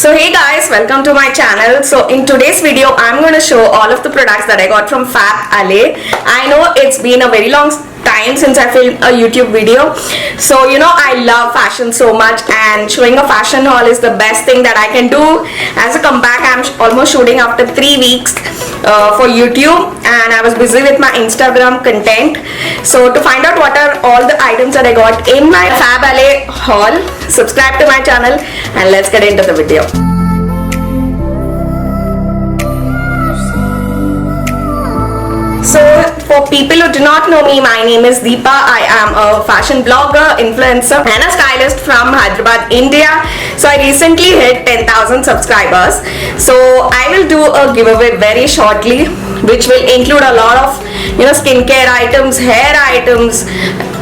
So hey guys, welcome to my channel. So in today's video I'm going to show all of the products that I got from Fab Alley. I know it's been a very long time since I filmed a YouTube video, so I love fashion so much, and showing a fashion haul is the best thing that I can do. As a comeback, I'm almost shooting after 3 weeks for YouTube, and I was busy with my Instagram content. So to find out what are all the items that I got in my Fab Alley haul, subscribe to my channel and let's get into the video. So for people who do not know me, my name is Deepa. I am a fashion blogger, influencer and a stylist from Hyderabad, India. So I recently hit 10,000 subscribers. So I will do a giveaway very shortly, which will include a lot of skincare items, hair items,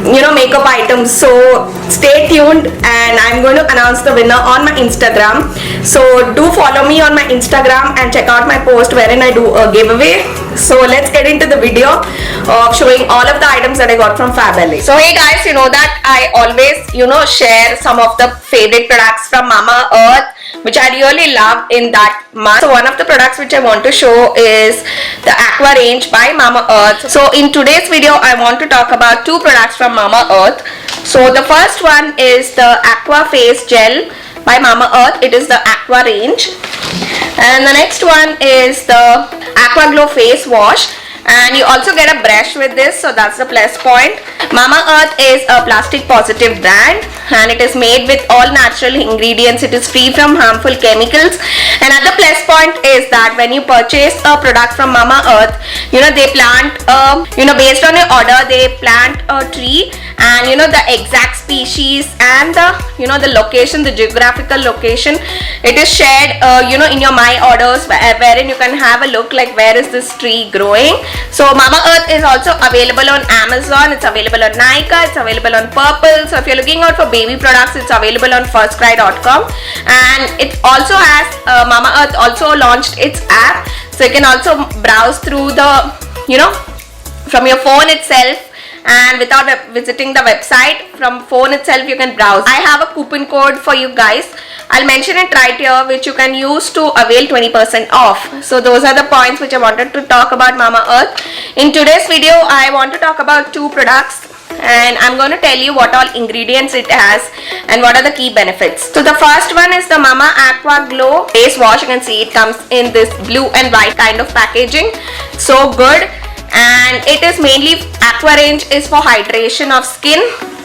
makeup items. So stay tuned, and I'm going to announce the winner on my Instagram. So do follow me on my Instagram and check out my post wherein I do a giveaway. So let's get into the video of showing all of the items that I got from Fab Alley. So hey guys, you know that I always share some of the favorite products from Mama Earth, which I really love in that month. So one of the products which I want to show is the Aqua range by Mama Earth. So in today's video I want to talk about two products from Mama Earth. So the first one is the Aqua Face Gel by Mama Earth. It is the Aqua range. And the next one is the Aqua Glow Face Wash, and you also get a brush with this, so that's the plus point. Mama Earth is a plastic positive brand, and it is made with all natural ingredients. It is free from harmful chemicals. Another plus point is that when you purchase a product from Mama Earth, they plant based on your order, they plant a tree, and the exact species and the location, the geographical location, it is shared in your My Orders, wherein you can have a look like where is this tree growing. So Mama Earth is also available on Amazon, it's available on Nykaa, it's available on Purple. So if you're looking out for baby products, it's available on firstcry.com, and it also has Mama Earth also launched its app, so you can also browse through the from your phone itself, and without visiting the website, from phone itself you can browse. I have a coupon code for you guys, I'll mention it right here, which you can use to avail 20% off. So those are the points which I wanted to talk about Mama Earth. In today's video I want to talk about two products, and I'm going to tell you what all ingredients it has and what are the key benefits. So the first one is the Mama Aqua Glow Face Wash. You can see it comes in this blue and white kind of packaging. So good. And it is mainly, Aqua range is for hydration of skin,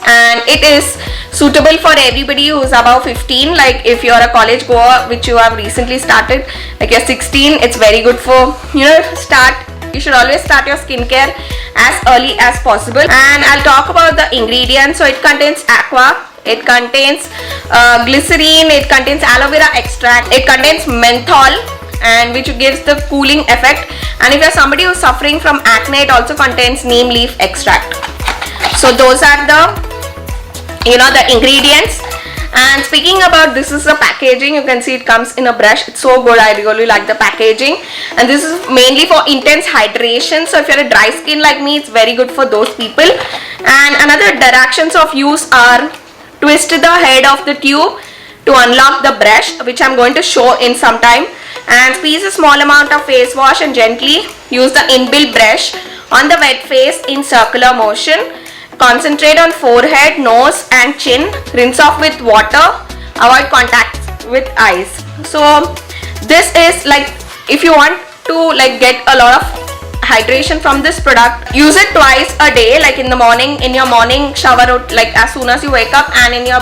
and it is suitable for everybody who is above 15. Like if you're a college goer, which you have recently started, like you're 16, it's very good for you should always start your skincare as early as possible. And I'll talk about the ingredients. So it contains aqua, it contains glycerine, it contains aloe vera extract, it contains menthol, and which gives the cooling effect. And if you're somebody who's suffering from acne, it also contains neem leaf extract. So those are the the ingredients. And speaking about, this is the packaging. You can see it comes in a brush. It's so good. I really like the packaging, and this is mainly for intense hydration. So if you're a dry skin like me, it's very good for those people. And another directions of use are: twist the head of the tube to unlock the brush, which I'm going to show in some time, and squeeze a small amount of face wash and gently use the inbuilt brush on the wet face in circular motion. Concentrate on forehead, nose and chin. Rinse off with water. Avoid contact with eyes. So this is like, if you want to get a lot of hydration from this product, use it twice a day, like in the morning, in your morning shower, like as soon as you wake up, and in your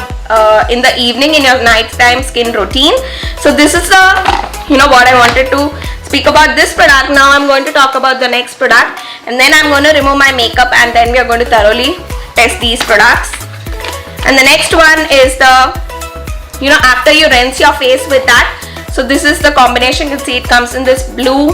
in the evening in your nighttime skin routine. So this is the what I wanted to speak about this product. Now I'm going to talk about the next product, and then I'm going to remove my makeup, and then we are going to thoroughly test these products. And the next one is the after you rinse your face with that. So this is the combination. You can see it comes in this blue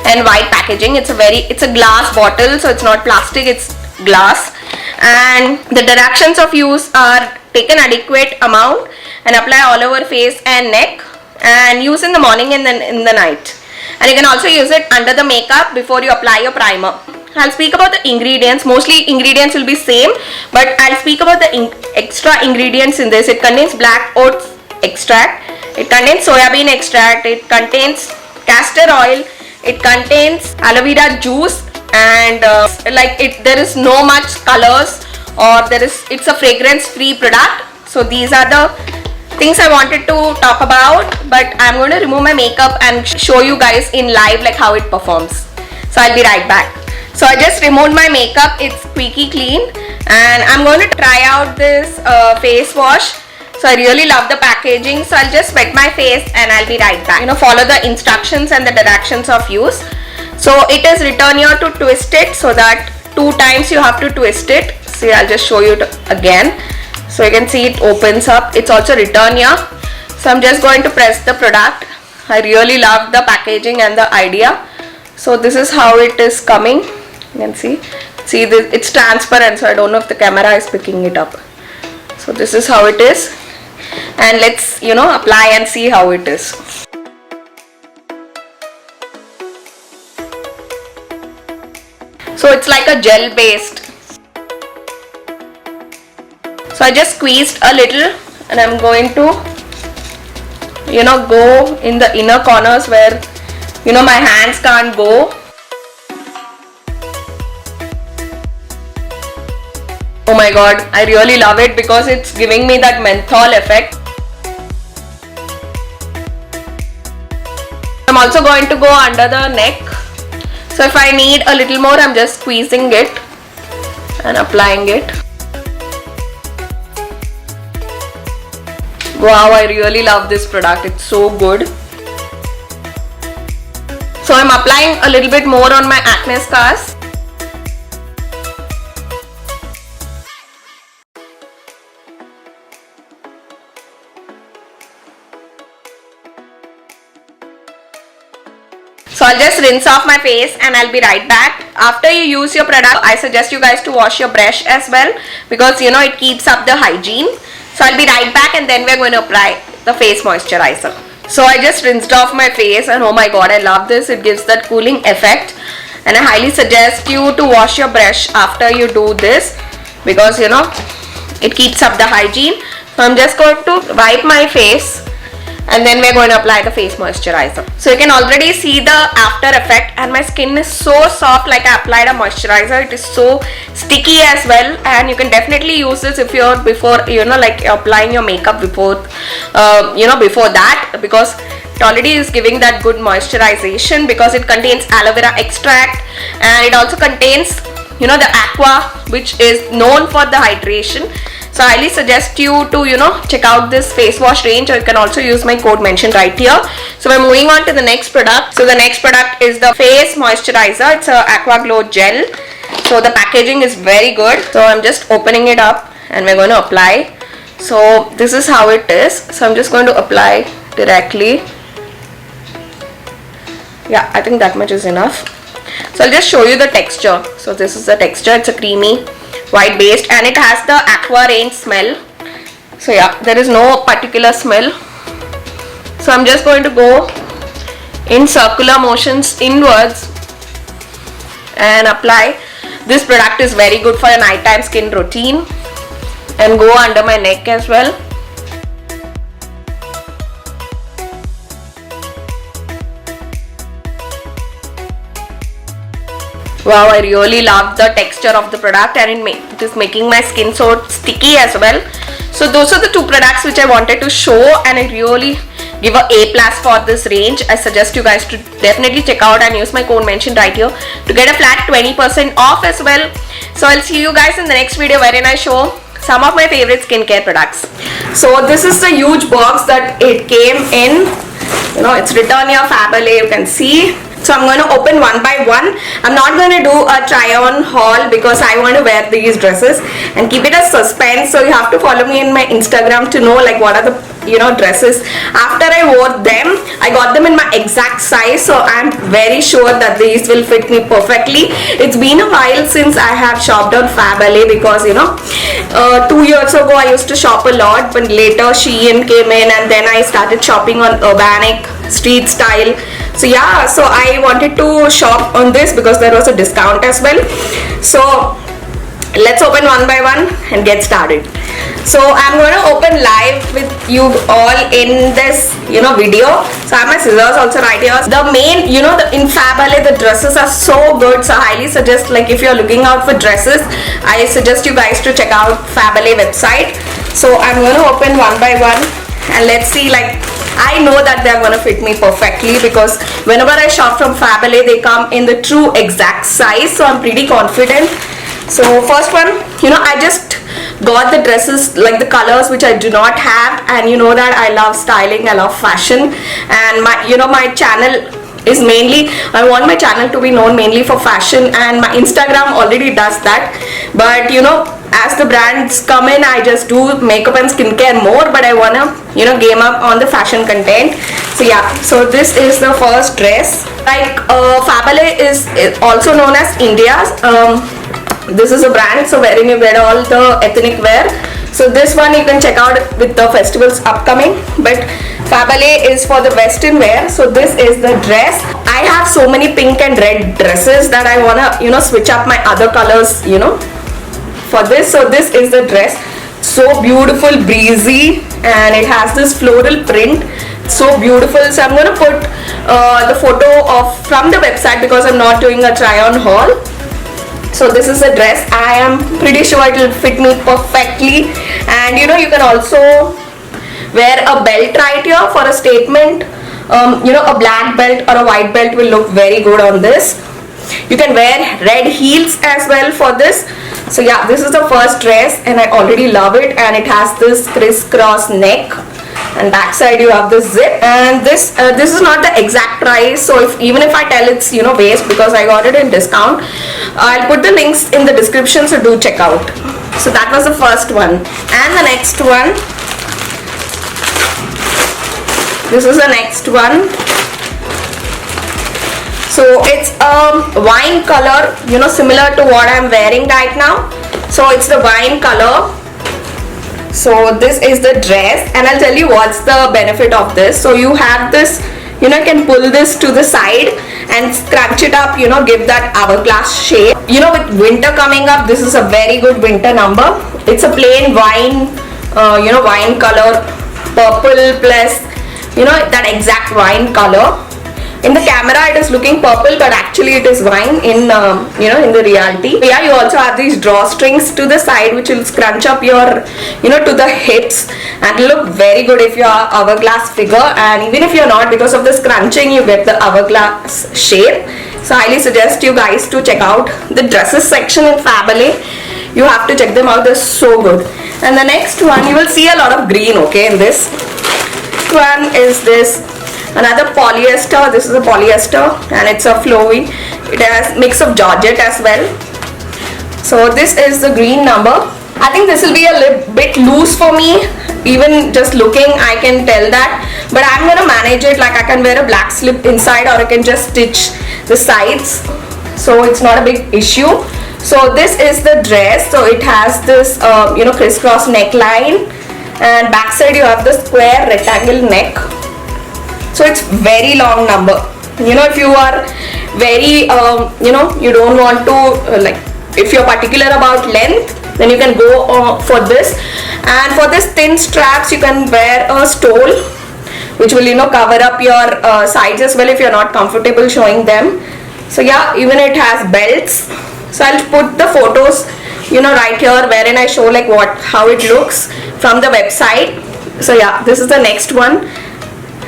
and white packaging. It's a glass bottle, so it's not plastic, it's glass. And the directions of use are: take an adequate amount and apply all over face and neck, and use in the morning and then in the night. And you can also use it under the makeup before you apply your primer. I'll speak about the ingredients. Mostly ingredients will be same, but I'll speak about the extra ingredients in this. It contains black oats extract. It contains soya bean extract, it contains castor oil, it contains aloe vera juice, and there is no much colors, or it's a fragrance free product. So these are the things I wanted to talk about, but I'm going to remove my makeup and show you guys in live like how it performs. So I'll be right back. So I just removed my makeup, it's squeaky clean, and I'm going to try out this face wash. So I really love the packaging, so I'll just wet my face and I'll be right back. Follow the instructions and the directions of use. So it is written here to twist it, so that 2 times you have to twist it. See, I'll just show you again. So you can see it opens up. It's also written here. So I'm just going to press the product. I really love the packaging and the idea. So this is how it is coming. You can see this, it's transparent, so I don't know if the camera is picking it up. So this is how it is, and let's apply and see how it is. So it's like a gel based. So I just squeezed a little, and I'm going to go in the inner corners where my hands can't go. Oh my god, I really love it because it's giving me that menthol effect. I'm also going to go under the neck. So if I need a little more, I'm just squeezing it and applying it. Wow, I really love this product. It's so good. So I'm applying a little bit more on my acne scars. So I'll just rinse off my face and I'll be right back. After you use your product, I suggest you guys to wash your brush as well, because it keeps up the hygiene. So I'll be right back, and then we're going to apply the face moisturizer. So I just rinsed off my face, and oh my god, I love this. It gives that cooling effect, and I highly suggest you to wash your brush after you do this, because it keeps up the hygiene. So I'm just going to wipe my face, and then we're going to apply the face moisturizer. So you can already see the after effect, and my skin is so soft. Like I applied a moisturizer, it is so sticky as well, and you can definitely use this if you're applying your makeup before before that, because it already is giving that good moisturization, because it contains aloe vera extract, and it also contains the aqua, which is known for the hydration. So I highly suggest you to check out this face wash range, or you can also use my code mentioned right here. So we're moving on to the next product. So the next product is the face moisturizer. It's a Aqua Glow gel. So the packaging is very good. So I'm just opening it up and we're going to apply. So this is how it is. So I'm just going to apply directly. Yeah, I think that much is enough. So I'll just show you the texture. So this is the texture. It's a creamy white based, and it has the aqua range smell. So yeah, there is no particular smell. So I'm just going to go in circular motions inwards and apply. This product is very good for a nighttime skin routine, and go under my neck as well. Wow, I really love the texture of the product, and it is making my skin so sticky as well. So those are the 2 products which I wanted to show, and I really give a A+ for this range. I suggest you guys to definitely check out and use my code mentioned right here to get a flat 20% off as well. So I'll see you guys in the next video, wherein I show some of my favorite skincare products. So this is the huge box that it came in. It's written here Faberlic, you can see. So I'm going to open one by one. I'm not going to do a try on haul because I want to wear these dresses and keep it as suspense. So you have to follow me in my Instagram to know like what are the dresses. After I wore them, I got them in my exact size, so I'm very sure that these will fit me perfectly. It's been a while since I have shopped on Faberlic because 2 years ago I used to shop a lot, but later Shein came in and then I started shopping on Urbanic, Street Style. So yeah, so I wanted to shop on this because there was a discount as well. So let's open one by one and get started. So I'm going to open live with you all in this, video. So I have my scissors also right here. The main, in Fabalay, the dresses are so good. So I highly suggest, like, if you're looking out for dresses, I suggest you guys to check out Fabalay website. So I'm going to open one by one and let's see, like, I know that they're going to fit me perfectly because whenever I shop from Fabalay, they come in the true exact size. So I'm pretty confident. So first one, I just got the dresses, like the colors which I do not have, and you know that I love styling, I love fashion, and my channel is mainly, I want my channel to be known mainly for fashion, and my Instagram already does that, but as the brands come in, I just do makeup and skincare more, but I wanna game up on the fashion content. So yeah, so this is the first dress. Like Fabalay is also known as India's this is a brand, so wherein you get all the ethnic wear. So this one you can check out with the festivals upcoming, but Fabalay is for the western wear. So this is the dress. I have so many pink and red dresses that I wanna switch up my other colors for this. So this is the dress, so beautiful, breezy, and it has this floral print, so beautiful. So I'm gonna put the photo from the website because I'm not doing a try on haul. So this is a dress. I am pretty sure it will fit me perfectly, and you can also wear a belt right here for a statement. A black belt or a white belt will look very good on this. You can wear red heels as well for this. So yeah, this is the first dress and I already love it, and it has this crisscross neck, and backside you have this zip, and this is not the exact price, so even if I tell it's waist, because I got it in discount, I'll put the links in the description, so do check out. So that was the first one, and the next one, this is the next one. So it's a wine color, similar to what I'm wearing right now. So it's the wine color. So this is the dress, and I'll tell you what's the benefit of this. So you have this, you can pull this to the side and scrunch it up, give that hourglass shape. With winter coming up, this is a very good winter number. It's a plain wine, wine color, purple plus, that exact wine color. In the camera it is looking purple, but actually it is wine in in the reality. Yeah, you also have these drawstrings to the side which will scrunch up your to the hips and look very good if you are hourglass figure, and even if you're not, because of the scrunching you get the hourglass shape. So I highly suggest you guys to check out the dresses section in Fabalay. You have to check them out, they're so good. And the next one, you will see a lot of green, okay, in this one is this. Another polyester. This is a polyester and it's a flowy. It has mix of georgette as well. So this is the green number. I think this will be a little bit loose for me. Even just looking, I can tell that. But I'm gonna manage it. Like I can wear a black slip inside, or I can just stitch the sides. So it's not a big issue. So this is the dress. So it has this crisscross neckline, and backside you have the square rectangle neck. So it's very long number. If you are very you don't want to like, if you're particular about length, then you can go for this. And for this thin straps, you can wear a stole which will cover up your sides as well if you're not comfortable showing them. So yeah, even it has belts. So I'll put the photos right here wherein I show like how it looks from the website. So yeah, this is the next one.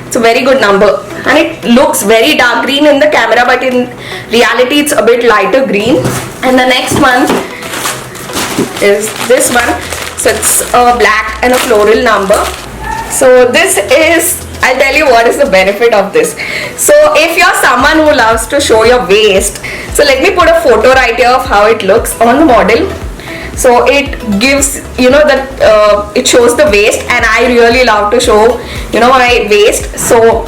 It's a very good number, and it looks very dark green in the camera, but in reality it's a bit lighter green. And the next one is this one. So it's a black and a floral number. So this is, I'll tell you what is the benefit of this. So if you're someone who loves to show your waist, so let me put a photo right here of how it looks on the model. So it gives that it shows the waist, and I really love to show my waist. So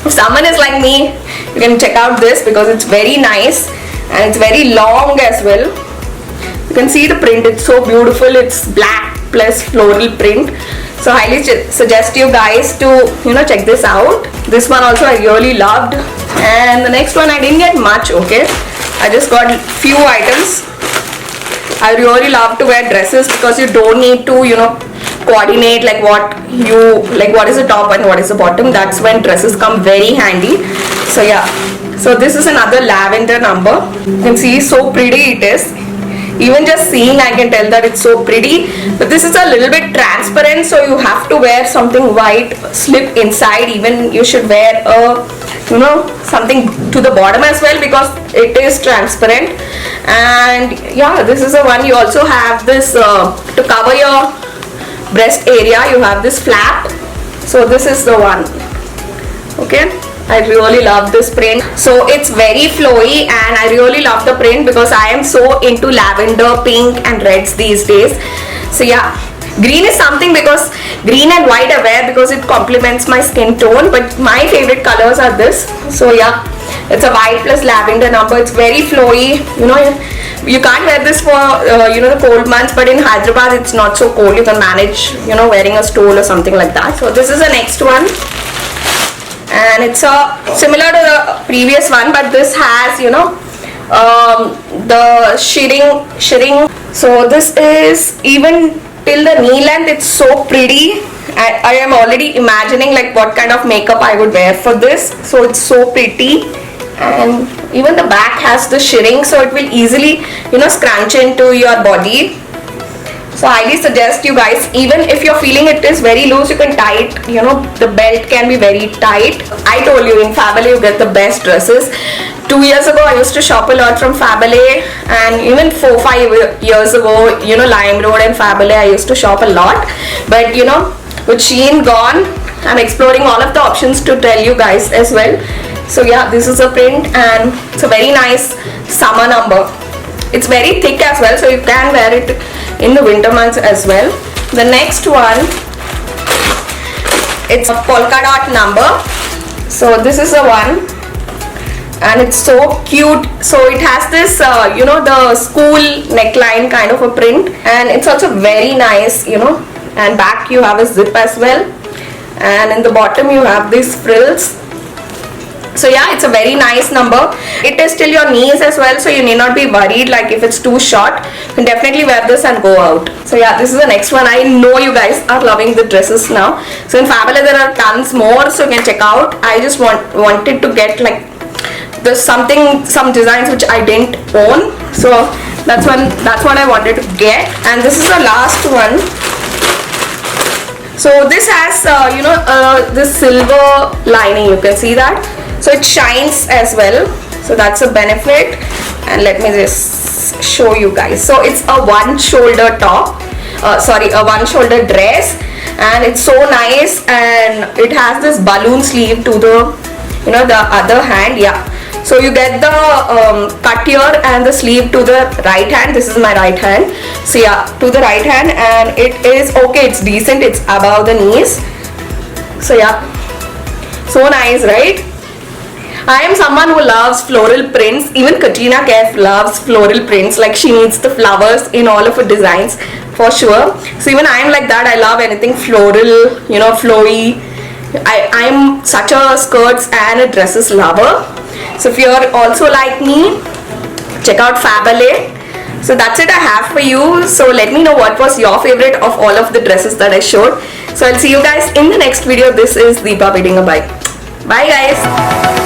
if someone is like me, you can check out this because it's very nice and it's very long as well. You can see the print, it's so beautiful. It's black plus floral print. So I highly suggest you guys to check this out. This one also I really loved, and the next one I didn't get much. Okay, I just got few items. I really love to wear dresses because you don't need to coordinate like what is the top and what is the bottom, that's when dresses come very handy. So yeah, so this is another lavender number. You can see so pretty it is. Even just seeing, I can tell that it's so pretty. But this is a little bit transparent, so you have to wear something white slip inside. Even you should wear a something to the bottom as well, because it is transparent. And yeah, this is the one. You also have this to cover your breast area, you have this flap. So this is the one. Okay, I really love this print. So it's very flowy and I really love the print because I am so into lavender, pink and reds these days. So yeah, green is something because green and white I wear because it complements my skin tone, but my favorite colors are this. So yeah, it's a white plus lavender number. It's very flowy. You can't wear this for the cold months, but in Hyderabad it's not so cold. You can manage wearing a stole or something like that. So this is the next one, and it's similar to the previous one, but this has the shirring. So this is even till the knee length. It's so pretty. I am already imagining like what kind of makeup I would wear for this. So it's so pretty, and even the back has the shirring, so it will easily scrunch into your body. So I highly suggest you guys, even if you're feeling it is very loose, you can tie it, the belt can be very tight. I told you, in Fabele you get the best dresses. 2 years ago I used to shop a lot from Fabele, and even 4-5 years ago, LimeRoad and Fabele I used to shop a lot. But with Shein gone, I'm exploring all of the options to tell you guys as well. So yeah, this is a print and it's a very nice summer number. It's very thick as well, so you can wear it in the winter months as well. The next one, it's a polka dot number. So this is the one, and it's so cute. So it has this the school neckline kind of a print, and it's also very nice, and back you have a zip as well, and in the bottom you have these frills. So yeah, it's a very nice number. It is till your knees as well, so you need not be worried like if it's too short. You can definitely wear this and go out. So yeah, this is the next one. I know you guys are loving the dresses now. So in Fabele there are tons more, so you can check out. I just wanted to get like some designs which I didn't own. So that's what I wanted to get. And this is the last one. So this has this silver lining, you can see that. So it shines as well, so that's a benefit. And let me just show you guys. So it's a one shoulder top, a one shoulder dress, and it's so nice, and it has this balloon sleeve to the the other hand. Yeah, so you get the cut here and the sleeve to the right hand. This is my right hand. So yeah, to the right hand, and it is okay, it's decent, it's above the knees. So yeah, so nice, right? I am someone who loves floral prints. Even Katrina Kaif loves floral prints. Like, she needs the flowers in all of her designs for sure. So even I am like that. I love anything floral, flowy. I am such a skirts and a dresses lover. So if you're also like me, check out Fabele. So that's it I have for you. So let me know what was your favorite of all of the dresses that I showed. So I'll see you guys in the next video. This is Deepa bidding a bye. Bye guys.